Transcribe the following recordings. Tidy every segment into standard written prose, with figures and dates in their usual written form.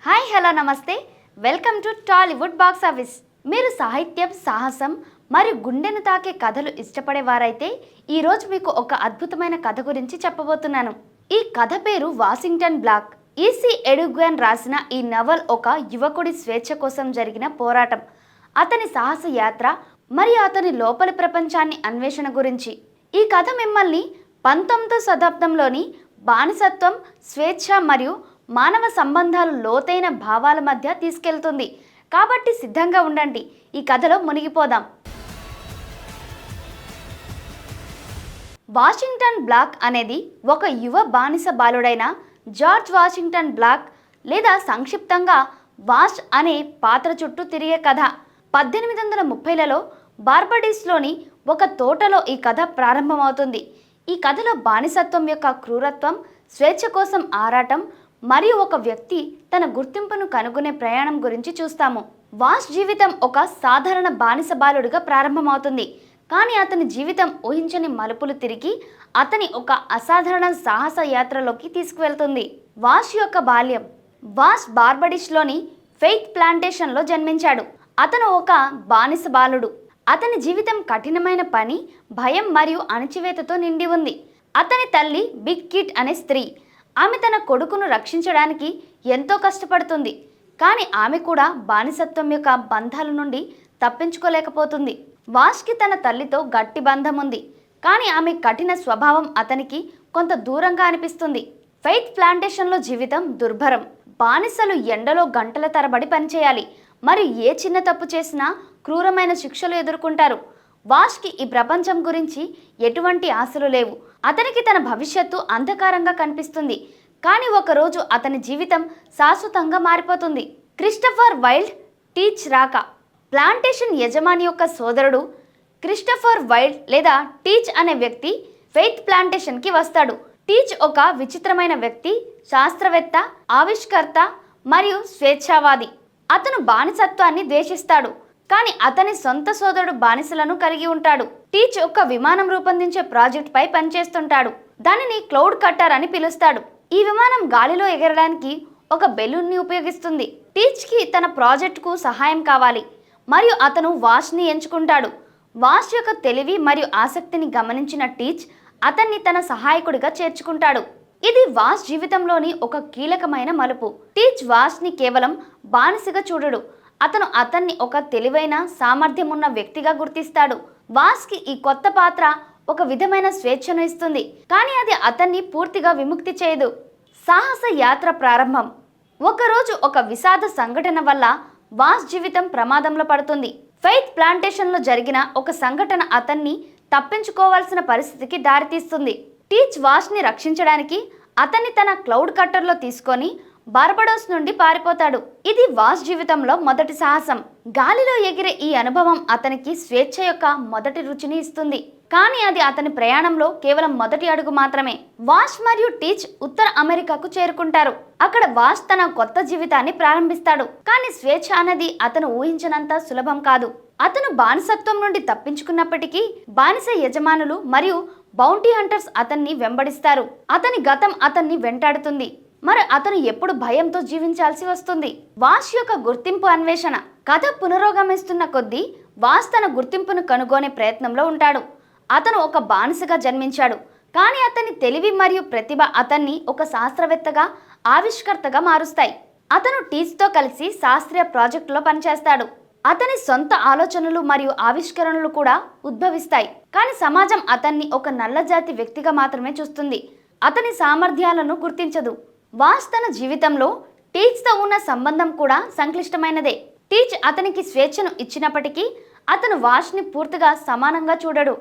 Hi hello నమస్తే welcome to Tollywood box office. మీరు సాహిత్యం, సాహసం మరియు గుండెను తాకే కథలు ఇష్టపడేవారైతే ఈరోజు మీకు ఒక అద్భుతమైన కథ గురించి చెప్పబోతున్నాను. ఈ కథ పేరు వాషింగ్టన్ బ్లాక్. ఈసీ ఎడుగ్యాన్ రాసిన ఈ నవల్ ఒక యువకుడి స్వేచ్ఛ కోసం జరిగిన పోరాటం, అతని సాహస యాత్ర మరియు అతని లోపలి ప్రపంచాన్ని అన్వేషణ గురించి. ఈ కథ మిమ్మల్ని 19వ శతాబ్దంలోని బానిసత్వం, స్వేచ్ఛ మరియు మానవ సంబంధాలు లోతైన భావాల మధ్య తీసుకెళ్తుంది. కాబట్టి సిద్ధంగా ఉండండి, ఈ కథలో మునిగిపోదాం. వాషింగ్టన్ బ్లాక్ అనేది ఒక యువ బానిస బాలుడైన జార్జ్ వాషింగ్టన్ బ్లాక్ లేదా సంక్షిప్తంగా వాష్ అనే పాత్ర చుట్టూ తిరిగే కథ. 1830లలో బార్బడీస్లోని ఒక తోటలో ఈ కథ ప్రారంభమవుతుంది. ఈ కథలో బానిసత్వం యొక్క క్రూరత్వం, స్వేచ్ఛ కోసం ఆరాటం మరియు ఒక వ్యక్తి తన గుర్తింపును కనుగొనే ప్రయాణం గురించి చూస్తాము. వాష్ జీవితం ఒక సాధారణ బానిస బాలుడిగా ప్రారంభమవుతుంది, కానీ అతని జీవితం ఊహించని మలుపులు తిరిగి అతని ఒక అసాధారణ సాహస యాత్రలోకి తీసుకువెళ్తుంది. వాష్ యొక్క బాల్యం. వాష్ బార్బడీస్లోని ఫెయిత్ ప్లాంటేషన్లో జన్మించాడు. అతను ఒక బానిస బాలుడు. అతని జీవితం కఠినమైన పని, భయం మరియు అణచివేతతో నిండి ఉంది. అతని తల్లి బిగ్ కిట్ అనే స్త్రీ. ఆమె తన కొడుకును రక్షించడానికి ఎంతో కష్టపడుతుంది, కానీ ఆమె కూడా బానిసత్వం యొక్క బంధాల నుండి తప్పించుకోలేకపోతుంది. వాష్కి తన తల్లితో గట్టి బంధం ఉంది, కానీ ఆమె కఠిన స్వభావం అతనికి కొంత దూరంగా అనిపిస్తుంది. ఫెయిత్ ప్లాంటేషన్లో జీవితం దుర్భరం. బానిసలు ఎండలో గంటల తరబడి పనిచేయాలి మరియు ఏ చిన్న తప్పు చేసినా క్రూరమైన శిక్షలు ఎదుర్కొంటారు. వాష్కి ఈ ప్రపంచం గురించి ఎటువంటి ఆశలు లేవు. అతనికి తన భవిష్యత్తు అంధకారంగా కనిపిస్తుంది, కానీ ఒకరోజు అతని జీవితం శాశ్వతంగా మారిపోతుంది. క్రిస్టఫర్ వైల్డ్ టీచ్ రాక. ప్లాంటేషన్ యజమాని యొక్క సోదరుడు క్రిస్టఫర్ వైల్డ్ లేదా టీచ్ అనే వ్యక్తి ఫెయిత్ ప్లాంటేషన్కి వస్తాడు. టీచ్ ఒక విచిత్రమైన వ్యక్తి, శాస్త్రవేత్త, ఆవిష్కర్త మరియు స్వేచ్ఛావాది. అతను బానిసత్వాన్ని ద్వేషిస్తాడు, కానీ అతని సొంత సోదరుడు బానిసలను కలిగి ఉంటాడు. టీచ్ ఒక విమానం రూపొందించే ప్రాజెక్ట్ పై పనిచేస్తుంటాడు. దానిని క్లౌడ్ కట్టర్ అని పిలుస్తాడు. ఈ విమానం గాలిలో ఎగరడానికి ఒక బెలూన్ని ఉపయోగిస్తుంది. టీచ్కి తన ప్రాజెక్టుకు సహాయం కావాలి మరియు అతను వాష్ని ఎంచుకుంటాడు. వాష్ యొక్క తెలివి మరియు ఆసక్తిని గమనించిన టీచ్ అతన్ని తన సహాయకుడిగా చేర్చుకుంటాడు. ఇది వాష్ జీవితంలోని ఒక కీలకమైన మలుపు. టీచ్ వాష్ని కేవలం బానిసగా చూడడు, అతను అతన్ని ఒక తెలివైన, సామర్థ్యం ఉన్న వ్యక్తిగా గుర్తిస్తాడు. వాష్కి ఈ కొత్త పాత్ర ఒక విధమైన స్వేచ్ఛను ఇస్తుంది, కానీ అది అతన్ని పూర్తిగా విముక్తి చేయదు. సాహస యాత్ర ప్రారంభం. ఒకరోజు ఒక విషాద సంఘటన వల్ల వాష్ జీవితం ప్రమాదంలో పడుతుంది. ఫెయిత్ ప్లాంటేషన్లో జరిగిన ఒక సంఘటన అతన్ని తప్పించుకోవాల్సిన పరిస్థితికి దారితీస్తుంది. టీచ్ వాష్ని రక్షించడానికి అతన్ని తన క్లౌడ్ కట్టర్లో తీసుకొని బార్బడోస్ నుండి పారిపోతాడు. ఇది వాష్ జీవితంలో మొదటి సాహసం. గాలిలో ఎగిరే ఈ అనుభవం అతనికి స్వేచ్ఛ యొక్క మొదటి రుచిని ఇస్తుంది, కానీ అది అతని ప్రయాణంలో కేవలం మొదటి అడుగు మాత్రమే. వాష్ మరియు టీచ్ ఉత్తర అమెరికాకు చేరుకుంటారు. అక్కడ వాష్ తన కొత్త జీవితాన్ని ప్రారంభిస్తాడు, కానీ స్వేచ్ఛ అనేది అతను ఊహించినంత సులభం కాదు. అతను బానిసత్వం నుండి తప్పించుకున్నప్పటికీ బానిస యజమానులు మరియు బౌంటీ హంటర్స్ అతన్ని వెంబడిస్తారు. అతని గతం అతన్ని వెంటాడుతుంది, మరి అతను ఎప్పుడు భయంతో జీవించాల్సి వస్తుంది. వాష్ యొక్క గుర్తింపు అన్వేషణ. కథ పునరోగమిస్తున్న కొద్దీ వాష్ తన గుర్తింపును కనుగొనే ప్రయత్నంలో ఉంటాడు. అతను ఒక బానిసగా జన్మించాడు, కానీ అతని తెలివి మరియు ప్రతిభ అతన్ని ఒక శాస్త్రవేత్తగా, ఆవిష్కర్తగా మారుస్తాయి. అతను టీచ్తో కలిసి శాస్త్రీయ ప్రాజెక్టులో పనిచేస్తాడు. అతని సొంత ఆలోచనలు మరియు ఆవిష్కరణలు కూడా ఉద్భవిస్తాయి, కానీ సమాజం అతన్ని ఒక నల్లజాతి వ్యక్తిగా మాత్రమే చూస్తుంది. అతని సామర్థ్యాలను గుర్తించదు. వాష్ తన జీవితంలో టీచ్తో ఉన్న సంబంధం కూడా సంక్లిష్టమైనదే. టీచ్ అతనికి స్వేచ్ఛను ఇచ్చినప్పటికీ అతను వాష్ని పూర్తిగా సమానంగా చూడడు.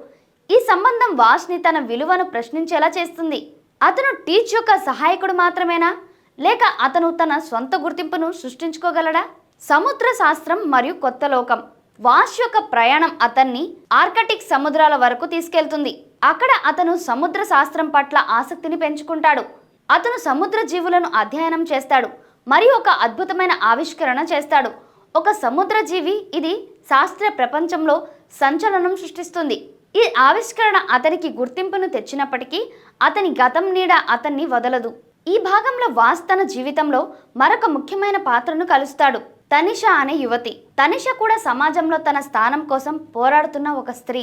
ఈ సంబంధం వాష్ని తన విలువను ప్రశ్నించేలా చేస్తుంది. అతను టీచ్ యొక్క సహాయకుడు మాత్రమేనా, లేక అతను తన సొంత గుర్తింపును సృష్టించుకోగలడా? సముద్ర శాస్త్రం మరియు కొత్త లోకం. వాష్ యొక్క ప్రయాణం అతన్ని ఆర్కిటిక్ సముద్రాల వరకు తీసుకెళ్తుంది. అక్కడ అతను సముద్ర శాస్త్రం పట్ల ఆసక్తిని పెంచుకుంటాడు. అతను సముద్ర జీవులను అధ్యయనం చేస్తాడు మరియు ఒక అద్భుతమైన ఆవిష్కరణ చేస్తాడు. ఒక సముద్ర జీవి ఇది శాస్త్రీయ ప్రపంచంలో సంచలనం సృష్టిస్తుంది. ఈ ఆవిష్కరణ అతనికి గుర్తింపును తెచ్చినప్పటికీ అతని గతం నీడ అతన్ని వదలదు. ఈ భాగంలో వాస్ తన జీవితంలో మరొక ముఖ్యమైన పాత్రను కలుస్తాడు. తనిషా అనే యువతి. తనిషా కూడా సమాజంలో తన స్థానం కోసం పోరాడుతున్న ఒక స్త్రీ.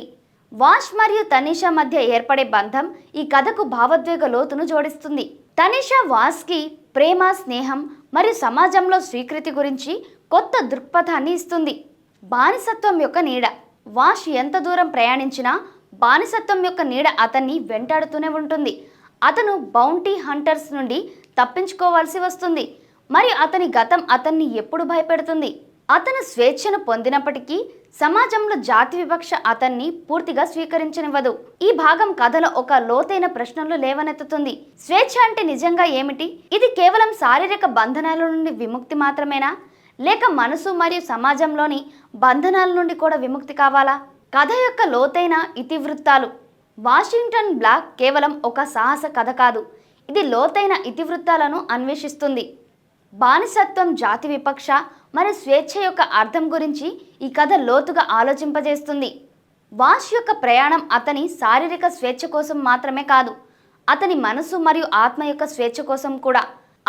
వాష్ మరియు తనిషా మధ్య ఏర్పడే బంధం ఈ కథకు భావోద్వేగ లోతును జోడిస్తుంది. తనిషా వాస్కి ప్రేమ, స్నేహం మరియు సమాజంలో స్వీకృతి గురించి కొత్త దృక్పథాన్ని ఇస్తుంది. బానిసత్వం యొక్క నీడ. వాష్ ఎంత దూరం ప్రయాణించినా బానిసత్వం యొక్క నీడ అతన్ని వెంటాడుతూనే ఉంటుంది. అతను బౌంటీ హంటర్స్ నుండి తప్పించుకోవాల్సి వస్తుంది మరియు అతని గతం అతన్ని ఎప్పుడు భయపెడుతుంది. అతను స్వేచ్ఛను పొందినప్పటికీ సమాజంలో జాతి వివక్ష అతన్ని పూర్తిగా స్వీకరించనివ్వదు. ఈ భాగం కథలో ఒక లోతైన ప్రశ్నలు లేవనెత్తుతుంది. స్వేచ్ఛ అంటే నిజంగా ఏమిటి? ఇది కేవలం శారీరక బంధనాల నుండి విముక్తి మాత్రమేనా, లేక మనసు మరియు సమాజంలోని బంధనాల నుండి కూడా విముక్తి కావాలా? కథ యొక్క లోతైన ఇతివృత్తాలు. వాషింగ్టన్ బ్లాక్ కేవలం ఒక సాహస కథ కాదు, ఇది లోతైన ఇతివృత్తాలను అన్వేషిస్తుంది. బానిసత్వం, జాతి వివక్ష మరియు స్వేచ్ఛ యొక్క అర్థం గురించి ఈ కథ లోతుగా ఆలోచింపజేస్తుంది. వాష్ యొక్క ప్రయాణం అతని శారీరక స్వేచ్ఛ కోసం మాత్రమే కాదు, అతని మనసు మరియు ఆత్మ యొక్క స్వేచ్ఛ కోసం కూడా.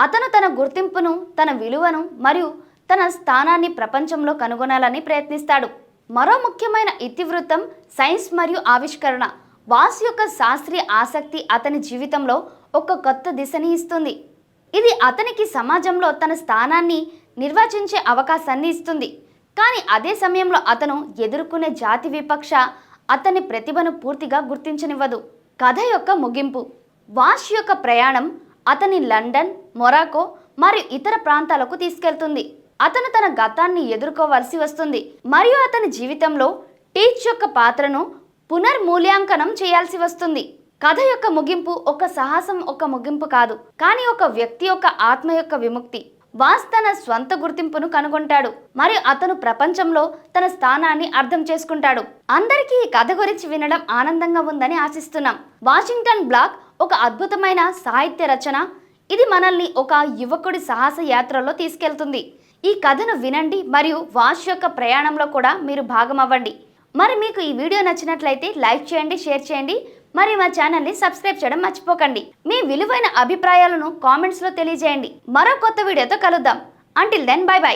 అతను తన గుర్తింపును, తన విలువను మరియు తన స్థానాన్ని ప్రపంచంలో కనుగొనాలని ప్రయత్నిస్తాడు. మరో ముఖ్యమైన ఇతివృత్తం సైన్స్ మరియు ఆవిష్కరణ. వాస్ యొక్క శాస్త్రీయ ఆసక్తి అతని జీవితంలో ఒక కొత్త దిశని ఇస్తుంది. ఇది అతనికి సమాజంలో తన స్థానాన్ని నిర్వచించే అవకాశాన్ని ఇస్తుంది. కానీ అదే సమయంలో అతను ఎదుర్కొనే జాతి వివక్ష అతని ప్రతిభను పూర్తిగా గుర్తించనివ్వదు. కథ యొక్క ముగింపు. వాష్ యొక్క ప్రయాణం అతని లండన్, మొరాకో మరియు ఇతర ప్రాంతాలకు తీసుకెళ్తుంది. అతను తన గతాన్ని ఎదుర్కోవలసి వస్తుంది మరియు అతని జీవితంలో టీచ్ యొక్క పాత్రను పునర్మూల్యాంకనం చేయాల్సి వస్తుంది. కథ యొక్క ముగింపు ఒక సాహసం ఒక ముగింపు కాదు, కానీ ఒక వ్యక్తి యొక్క ఆత్మ యొక్క విముక్తి. వాస్ తన స్వంత గుర్తింపును కనుగొంటాడు మరియు అతను ప్రపంచంలో తన స్థానాన్ని అర్థం చేసుకుంటాడు. అందరికీ ఈ కథ గురించి వినడం ఆనందంగా ఉందని ఆశిస్తున్నాం. వాషింగ్టన్ బ్లాక్ ఒక అద్భుతమైన సాహిత్య రచన. ఇది మనల్ని ఒక యువకుడి సాహస యాత్రలో తీసుకెళ్తుంది. ఈ కథను వినండి మరియు వాష్ యొక్క ప్రయాణంలో కూడా మీరు భాగం అవ్వండి. మరి మీకు ఈ వీడియో నచ్చినట్లయితే లైక్ చేయండి, షేర్ చేయండి మరియు మా ఛానల్ని సబ్స్క్రైబ్ చేయడం మర్చిపోకండి. మీ విలువైన అభిప్రాయాలను కామెంట్స్లో తెలియజేయండి. మరో కొత్త వీడియోతో కలుద్దాం. Until then, bye by.